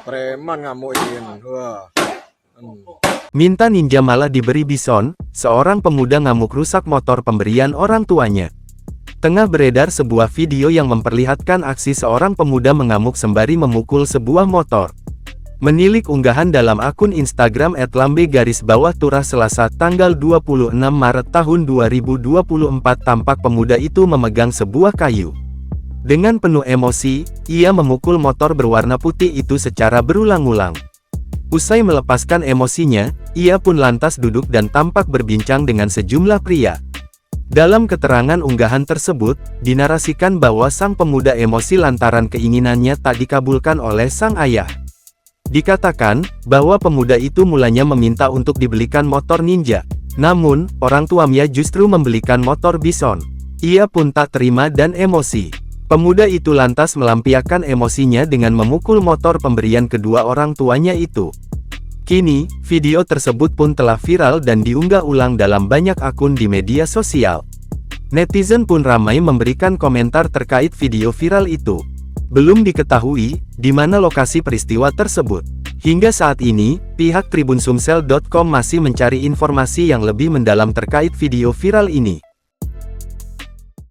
Preman ngamuin. Wah. Minta ninja malah diberi bison, seorang pemuda ngamuk rusak motor pemberian orang tuanya. Tengah beredar sebuah video yang memperlihatkan aksi seorang pemuda mengamuk sembari memukul sebuah motor. Menilik unggahan dalam akun Instagram @lambe_turah Selasa tanggal 26 Maret tahun 2024 tampak pemuda itu memegang sebuah kayu. Dengan penuh emosi, ia memukul motor berwarna putih itu secara berulang-ulang. Usai melepaskan emosinya, ia pun lantas duduk dan tampak berbincang dengan sejumlah pria. Dalam keterangan unggahan tersebut, dinarasikan bahwa sang pemuda emosi lantaran keinginannya tak dikabulkan oleh sang ayah. Dikatakan, bahwa pemuda itu mulanya meminta untuk dibelikan motor ninja. Namun, orang tuanya justru membelikan motor bison. Ia pun tak terima dan emosi. Pemuda itu lantas melampiaskan emosinya dengan memukul motor pemberian kedua orang tuanya itu. Kini, video tersebut pun telah viral dan diunggah ulang dalam banyak akun di media sosial. Netizen pun ramai memberikan komentar terkait video viral itu. Belum diketahui, di mana lokasi peristiwa tersebut. Hingga saat ini, pihak TribunSumsel.com masih mencari informasi yang lebih mendalam terkait video viral ini.